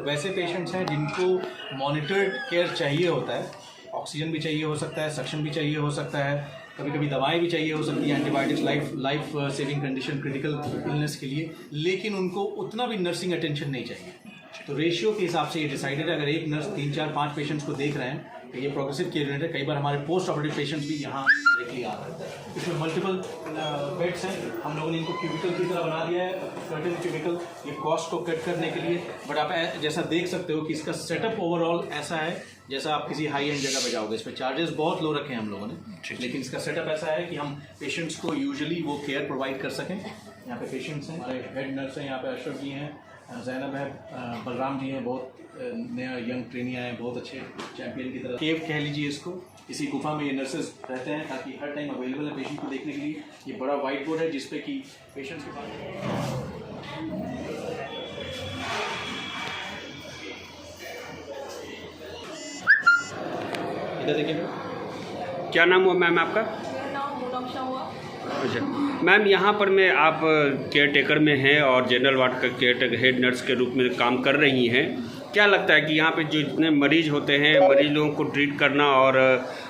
वैसे पेशेंट्स हैं जिनको मॉनिटर्ड केयर चाहिए होता है, ऑक्सीजन भी चाहिए हो सकता है, सक्शन भी चाहिए हो सकता है, कभी कभी दवाएं भी चाहिए हो सकती हैं, antibiotics, life saving condition, critical illness के लिए, लेकिन उनको उतना भी नर्सिंग अटेंशन नहीं चाहिए। तो रेशियो के हिसाब से ये डिसाइडेड है। अगर एक नर्स 3, 4, 5 पेशेंट्स को देख रहे हैं तो ये प्रोग्रेसिव केयर यूनिट है। कई बार हमारे पोस्ट ऑपरेटिव पेशेंट्स भी यहाँ डायरेक्टली आ रहे हैं। इसमें मल्टीपल बेड्स हैं, हम लोगों ने इनको क्यूबिकल की तरह बना दिया है, कर्टन क्यूबिकल, ये कॉस्ट को कट करने के लिए। बट आप जैसा देख सकते हो कि इसका सेटअप ओवरऑल ऐसा है जैसा आप किसी हाई एंड जगह पे जाओगे। इस पर चार्जेस बहुत लो रखे हैं हम लोगों ने, लेकिन इसका सेटअप ऐसा है कि हम पेशेंट्स को यूजुअली वो केयर प्रोवाइड कर सकें। यहाँ पे पेशेंट्स हैं, हमारे हेड नर्स हैं, यहाँ पे अशरफ जी हैं, जैनब है, बलराम जी हैं, बहुत नया यंग ट्रेनी आए हैं, बहुत अच्छे चैंपियन की तरह। केव कह लीजिए इसको, इसी गुफा में ये नर्सेज रहते हैं ताकि हर टाइम अवेलेबल है पेशेंट को देखने के लिए। ये बड़ा वाइट बोर्ड है जिसपे कि पेशेंट्स के पास इधर देखिए। क्या नाम हुआ मैम आपका? मेरा नाम मोनाक्षा हुआ। अच्छा मैम, यहाँ पर मैं आप केयर टेकर में हैं और जनरल वार्ड का केयर टेकर हेड नर्स के रूप में काम कर रही हैं। क्या लगता है कि यहाँ पे जो जितने मरीज होते हैं, मरीज लोगों को ट्रीट करना और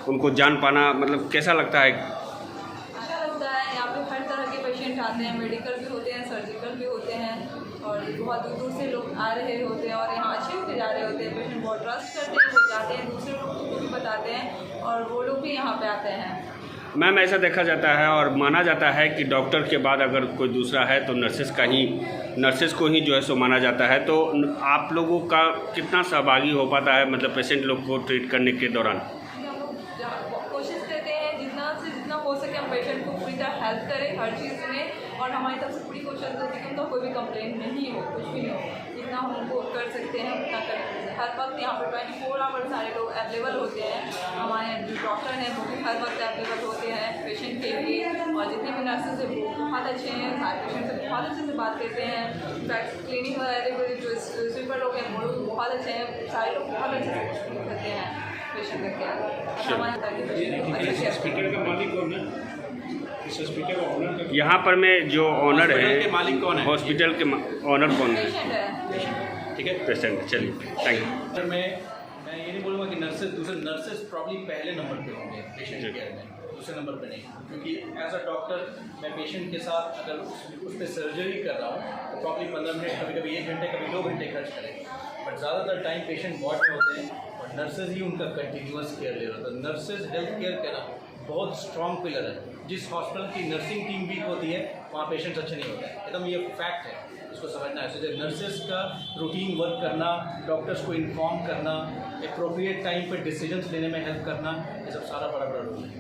उनको जान पाना, मतलब कैसा लगता है? अच्छा लगता है। यहाँ पे हर तरह के पेशेंट आते हैं, मेडिकल भी होते हैं, सर्जिकल भी होते हैं, और बहुत दूर दूर से लोग आ रहे होते हैं और यहाँ अच्छे होते जा रहे होते हैं। पेशेंट बहुत ट्रस्ट करते हैं, वो जाते हैं, दूसरे लोगों को भी बताते हैं और वो लोग भी यहाँ पे आते हैं। मैम, ऐसा देखा जाता है और माना जाता है कि डॉक्टर के बाद अगर कोई दूसरा है तो नर्सेस को ही जो है सो माना जाता है। तो आप लोगों का कितना सहभागी हो पाता है, मतलब पेशेंट लोग को ट्रीट करने के दौरान? हम लोग कोशिश करते हैं जितना से जितना हो सके हम पेशेंट को पूरी तरह हेल्प करें हर चीज़ में, और हमारी तरफ से पूरी कोशिश रहती है कि उनका कोई भी कंप्लेंट नहीं हो, कुछ भी नहीं हो। जितना हम उनको कर सकते हैं उतना कर। हर वक्त यहाँ पर 24 आवर्स सारे लोग अवेलेबल होते हैं। हमारे जो डॉक्टर हैं वो भी हर वक्त अवेलेबल होते हैं पेशेंट के लिए, और जितने भी नर्सेज हैं वो बहुत अच्छे हैं, सारे पेशेंट से बहुत अच्छे से बात करते हैं। इनफैक्ट क्लिनिक वाले जो स्वीपर लोग हैं वो लोग बहुत अच्छे हैं, सारे लोग बहुत अच्छे से करते हैं पेशेंट का केयर। यहाँ पर में जो ऑनर है, मालिक कौन है? हॉस्पिटल के ऑनर कौन है? पेशेंट है। ठीक है, पेशेंट। चलिए, थैंक यू। सर मैं ये नहीं बोलूँगा कि दूसरे नर्सेज प्रॉब्ली पहले नंबर पे होंगे पेशेंट केयर में, दूसरे नंबर पे नहीं, क्योंकि एज अ डॉक्टर मैं पेशेंट के साथ अगर उस पर सर्जरी कर रहा हूँ तो प्रॉब्ली 15 मिनट, कभी कभी 1 घंटे, कभी 2 घंटे खर्च करेंगे। बट ज़्यादातर टाइम पेशेंट वार्ड में होते हैं और नर्सेज ही उनका कंटिन्यूस केयर ले रहे होते हैं। नर्सेज हेल्थ केयर का ना बहुत स्ट्रॉन्ग पिलर है। जिस हॉस्पिटल की नर्सिंग टीम वीक होती है वहाँ पेशेंट्स अच्छे नहीं होते हैं, एकदम ये फैक्ट है, इसको समझना है। तो नर्सेज का रूटीन वर्क करना, डॉक्टर्स को इन्फॉर्म करना, अप्रोप्रिएट टाइम पर डिसीजंस लेने में हेल्प करना, ये सब सारा बड़ा बड़ा रोल है।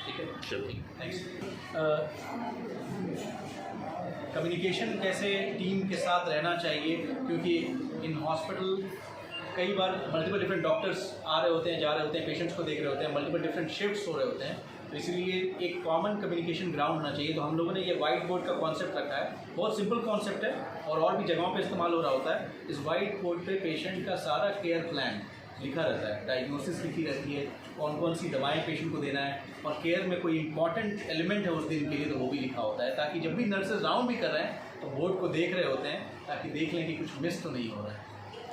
ठीक है, चलिए नेक्स्ट। कम्युनिकेशन कैसे टीम के साथ रहना चाहिए, क्योंकि इन हॉस्पिटल कई बार मल्टीपल डिफरेंट डॉक्टर्स आ रहे होते हैं, जा रहे होते हैं, पेशेंट्स को देख रहे होते हैं, मल्टीपल डिफरेंट शिफ्ट्स हो रहे होते हैं, तो इसलिए एक कॉमन कम्युनिकेशन ग्राउंड होना चाहिए। तो हम लोगों ने ये वाइट बोर्ड का कॉन्सेप्ट रखा है, बहुत सिंपल कॉन्सेप्ट है और भी जगहों पे इस्तेमाल हो रहा होता है। इस वाइट बोर्ड पे पेशेंट का सारा केयर प्लान लिखा रहता है, डायग्नोसिस लिखी रहती है, कौन कौन सी दवाएं पेशेंट को देना है, और केयर में कोई इंपॉर्टेंट एलिमेंट है उस दिन के लिए तो वो भी लिखा होता है, ताकि जब भी नर्सेज राउंड भी कर रहे हैं तो बोर्ड को देख रहे होते हैं ताकि देख लें कि कुछ मिस तो नहीं हो रहा है।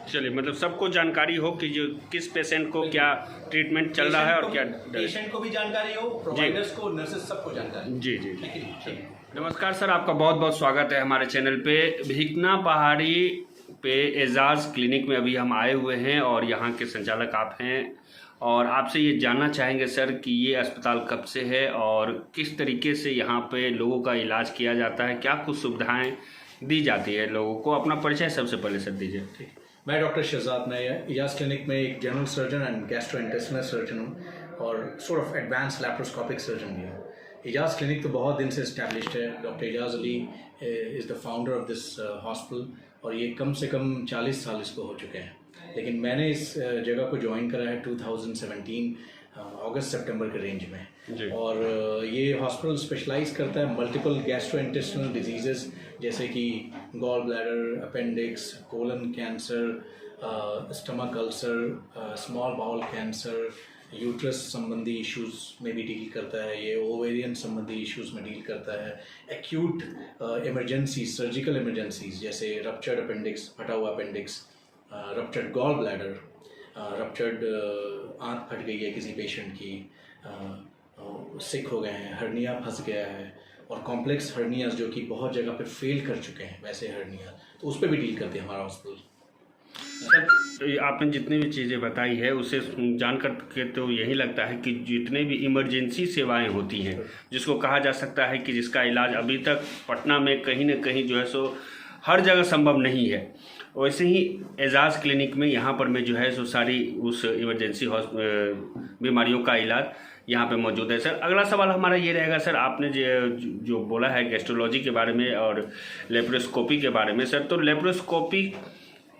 चलिए, मतलब सबको जानकारी हो कि जो किस पेशेंट को क्या ट्रीटमेंट चल रहा है और क्या पेशेंट को भी जानकारी हो, प्रोवाइडर्स को, नर्सेज सबको जानकारी। जी जी ठीक है, ठीक है। नमस्कार सर, आपका बहुत बहुत स्वागत है हमारे चैनल पे। भिकना पहाड़ी पे एजाज क्लिनिक में अभी हम आए हुए हैं और यहाँ के संचालक आप हैं, और आपसे ये जानना चाहेंगे सर कि ये अस्पताल कब से है और किस तरीके से यहाँ पे लोगों का इलाज किया जाता है, क्या कुछ सुविधाएं दी जाती है लोगों को। अपना परिचय सबसे पहले सर दीजिए। ठीक, मैं डॉक्टर शहजाद नैयर, एजाज क्लिनिक में एक general surgeon and gastrointestinal surgeon हूँ और sort of advance laparoscopic surgeon भी हूँ। एजाज क्लिनिक तो बहुत दिन से इस्टेब्लिश्ड है। Doctor Ejaz Ali is the founder of this hospital और ये कम से कम 40 साल इसको हो चुके हैं। लेकिन मैंने इस जगह को ज्वाइन करा है 2017 अगस्त सितंबर के रेंज में। और ये हॉस्पिटल स्पेशलाइज करता है मल्टीपल गैस्ट्रोइंटेस्टिनल डिजीज़ेस जैसे कि gall bladder, appendix, colon cancer, stomach ulcer, small bowel cancer, uterus संबंधी इश्यूज में भी डील करता है। ये ओवेरियन संबंधी इश्यूज में डील करता है। एक्यूट इमरजेंसी, सर्जिकल इमरजेंसीज जैसे रप्चर्ड अपेंडिक्स, फटा हुआ अपेंडिक्स, रप्चर्ड गॉल ब्लैडर, रप्चर्ड आंत फट गई है किसी पेशेंट की, सिक हो गए हैं, हर्निया फंस गया है, और कॉम्प्लेक्स हर्नियाज जो कि बहुत जगह पे फेल कर चुके हैं वैसे हर्निया, तो उस पर भी डील करते हैं हमारा हॉस्पिटल। सर, आपने जितनी भी चीज़ें बताई है उससे जान कर के तो यही लगता है कि जितने भी इमरजेंसी सेवाएं होती हैं, जिसको कहा जा सकता है कि जिसका इलाज अभी तक पटना में कहीं न कहीं जो है सो हर जगह संभव नहीं है, वैसे ही एजाज क्लिनिक में यहाँ पर में जो है सो सारी उस इमरजेंसी बीमारियों का इलाज यहाँ पे मौजूद है। सर, अगला सवाल हमारा ये रहेगा सर, आपने जो बोला है गैस्ट्रोलॉजी के बारे में और लेप्रोस्कोपी के बारे में। सर, तो लेप्रोस्कोपी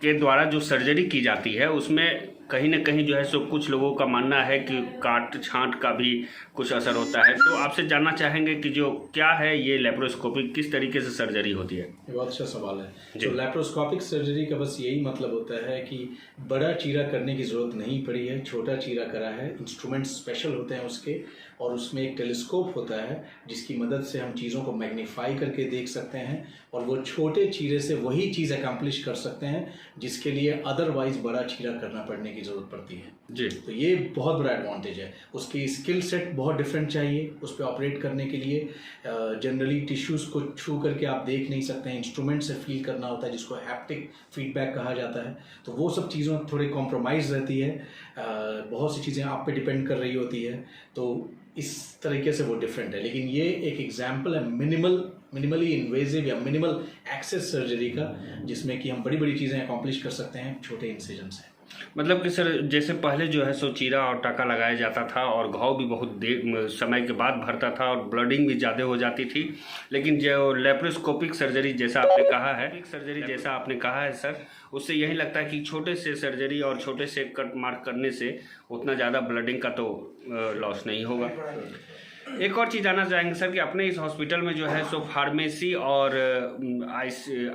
के द्वारा जो सर्जरी की जाती है उसमें कहीं न कहीं जो है सो कुछ लोगों का मानना है कि काट छांट का भी कुछ असर होता है, तो आपसे जानना चाहेंगे कि जो क्या है ये लेप्रोस्कोपिक किस तरीके से सर्जरी होती है। ये बहुत अच्छा सवाल है। तो लेप्रोस्कोपिक सर्जरी का बस यही मतलब होता है कि बड़ा चीरा करने की ज़रूरत नहीं पड़ी है, छोटा चीरा करा है। इंस्ट्रूमेंट स्पेशल होते हैं उसके, और उसमें एक टेलीस्कोप होता है जिसकी मदद से हम चीज़ों को मैग्नीफाई करके देख सकते हैं और वो छोटे चीरे से वही चीज़ अकम्प्लिश कर सकते हैं जिसके लिए अदरवाइज बड़ा चीरा करना पड़ने की ज़रूरत पड़ती है जी। तो ये बहुत बड़ा एडवांटेज है। उसकी स्किल सेट बहुत डिफरेंट चाहिए उस पर ऑपरेट करने के लिए। जनरली टिश्यूज़ को छू करके आप देख नहीं सकते हैं, इंस्ट्रूमेंट से फील करना होता है जिसको हैप्टिक फीडबैक कहा जाता है। तो वो सब चीज़ों थोड़ी कॉम्प्रोमाइज़ रहती है, बहुत सी चीज़ें आप पे डिपेंड कर रही होती है, तो इस तरीके से वो डिफरेंट है। लेकिन ये एक एग्जाम्पल है मिनिमली इन्वेजिव या मिनिमल एक्सेस सर्जरी का, जिसमें कि हम बड़ी बड़ी चीज़ें अकॉम्प्लिश कर सकते हैं छोटे इंसिजन से। मतलब कि सर, जैसे पहले जो है सो चीरा और टाका लगाया जाता था और घाव भी बहुत देर समय के बाद भरता था और ब्लडिंग भी ज़्यादा हो जाती थी, लेकिन जो लेप्रोस्कोपिक सर्जरी जैसा आपने कहा है सर, उससे यही लगता है कि छोटे से सर्जरी और छोटे से कट मार्क करने से उतना ज़्यादा ब्लडिंग का तो लॉस नहीं होगा। एक और चीज़ जानना चाहेंगे सर कि अपने इस हॉस्पिटल में जो है सो फार्मेसी और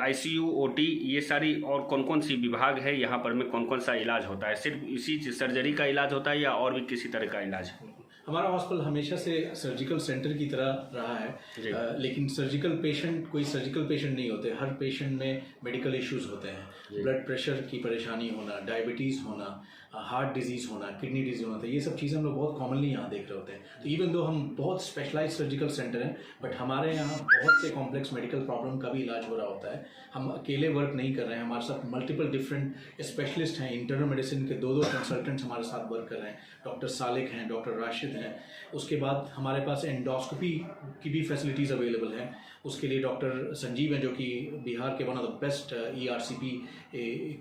ICU OT ये सारी और कौन कौन सी विभाग है, यहाँ पर में कौन कौन सा इलाज होता है? सिर्फ इसी सर्जरी का इलाज होता है या और भी किसी तरह का इलाज है? हमारा हॉस्पिटल हमेशा से सर्जिकल सेंटर की तरह रहा है, लेकिन कोई सर्जिकल पेशेंट नहीं होते। हर पेशेंट में मेडिकल इश्यूज होते हैं, ब्लड प्रेशर की परेशानी होना, डायबिटीज़ होना, हार्ट डिजीज़ होना, किडनी डिजीज होना, ये सब चीज़ें हम लोग बहुत कॉमनली यहाँ देख रहे होते हैं। तो इवन दो हम बहुत स्पेशलाइज्ड सर्जिकल सेंटर हैं, बट हमारे यहाँ बहुत से कॉम्प्लेक्स मेडिकल प्रॉब्लम का भी इलाज हो रहा होता है। हम अकेले वर्क नहीं कर रहे हैं, हमारे साथ मल्टीपल डिफरेंट स्पेशलिस्ट हैं। इंटरनल मेडिसिन के दो कंसल्टेंट्स हमारे साथ वर्क कर रहे हैं, डॉक्टर सालिक हैं, डॉक्टर राशिद हैं। उसके बाद हमारे पास एंडोस्कोपी की भी फैसिलिटीज़ अवेलेबल हैं। उसके लिए डॉक्टर संजीव हैं जो कि बिहार के one of the best ERCP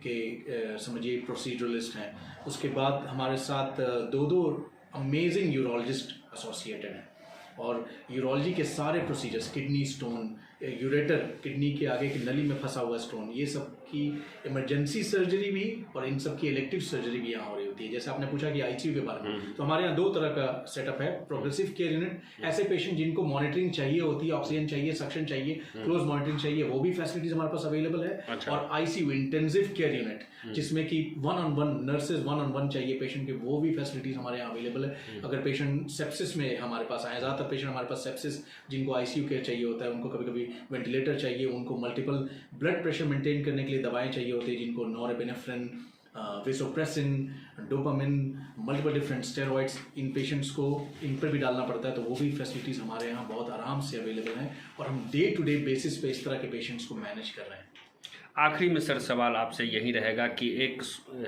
के समझिए प्रोसीजरलिस्ट हैं। उसके बाद हमारे साथ दो अमेजिंग यूरोलॉजिस्ट एसोसिएटेड हैं, और यूरोलॉजी के सारे procedures, kidney stone, ureter, kidney के आगे की नली में फंसा हुआ स्टोन, ये सब की इमरजेंसी सर्जरी भी और इन सब की इलेक्टिव सर्जरी भी यहाँ हो रही होती है। जैसे आपने पूछा कि ICU के बारे में, तो हमारे यहाँ दो तरह का सेटअप है। प्रोग्रेसिव केयर यूनिट, ऐसे पेशेंट जिनको मॉनिटरिंग चाहिए होती है, ऑक्सीजन चाहिए, सक्शन चाहिए, क्लोज मॉनिटरिंग चाहिए, वो भी फैसिलिटीज हमारे पास अवेलेबल है। अच्छा। और ICU इंटेंसिव केयर यूनिट, जिसमें कि 1-on-1 नर्सेज 1-on-1 चाहिए पेशेंट के, वो भी फैसिलिटीज हमारे यहाँ अवेलेबल है। अगर पेशेंट सेप्सिस में हमारे पास आए, ज़्यादातर पेशेंट हमारे पास सेप्सिस जिनको ICU केयर चाहिए होता है, उनको कभी कभी वेंटिलेटर चाहिए, उनको मल्टीपल ब्लड प्रेशर मेंटेन करने के लिए लिए दवाएं चाहिए होती है, जिनको norepinephrine, vasopressin, dopamine, multiple different steroids, इन पेशेंट्स को इन पर भी डालना पड़ता है, तो वो भी फैसिलिटीज़ हमारे यहाँ बहुत आराम से अवेलेबल हैं और हम डे टू डे बेसिस पे इस तरह के पेशेंट्स को मैनेज कर रहे हैं। आखिरी में सर सवाल आपसे यही रहेगा कि एक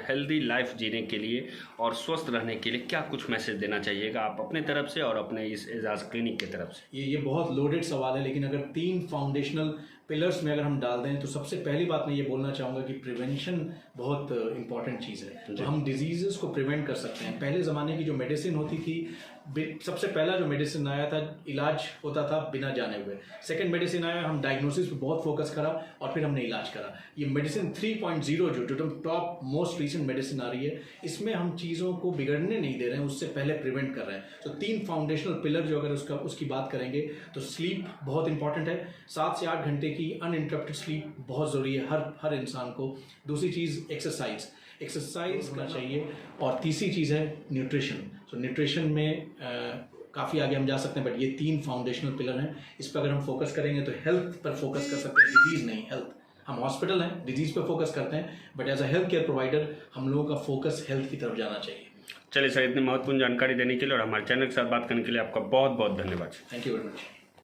हेल्दी लाइफ जीने के लिए और स्वस्थ रहने के लिए क्या कुछ मैसेज देना चाहिएगा आप अपने तरफ से और अपने इस एजाज क्लिनिक की तरफ से? ये बहुत लोडेड सवाल है, लेकिन अगर 3 फाउंडेशनल पिलर्स में अगर हम डाल दें तो सबसे पहली बात मैं ये बोलना चाहूँगा कि प्रिवेंशन बहुत इंपॉर्टेंट चीज़ है। तो हम डिजीज़ेस को प्रिवेंट कर सकते हैं। पहले ज़माने की जो मेडिसिन होती थी, सबसे पहला जो मेडिसिन आया था, इलाज होता था बिना जाने हुए। सेकंड मेडिसिन आया, हम डायग्नोसिस पे बहुत फोकस करा और फिर हमने इलाज करा। ये मेडिसिन 3.0 जो टॉप मोस्ट रिसेंट मेडिसिन आ रही है, इसमें हम चीज़ों को बिगड़ने नहीं दे रहे हैं, उससे पहले प्रिवेंट कर रहे हैं। तो 3 फाउंडेशनल पिलर जो अगर उसकी बात करेंगे तो स्लीप बहुत इंपॉर्टेंट है। 7 से 8 घंटे की अनइंटरप्टेड स्लीप बहुत ज़रूरी है हर इंसान को। दूसरी चीज़ एक्सरसाइज करना चाहिए और तीसरी चीज़ है न्यूट्रिशन। तो न्यूट्रिशन में काफ़ी आगे हम जा सकते हैं, बट ये 3 फाउंडेशनल पिलर हैं। इस पर अगर हम फोकस करेंगे तो हेल्थ पर फोकस कर सकते हैं, डिजीज़ नहीं, हेल्थ। हम हॉस्पिटल हैं, डिजीज़ पर फोकस करते हैं, but as a health care provider हम लोगों का फोकस हेल्थ की तरफ जाना चाहिए। चलिए सर, इतनी महत्वपूर्ण जानकारी देने के लिए और हमारे चैनल के साथ बात करने के लिए आपका बहुत बहुत धन्यवाद। Thank you very much.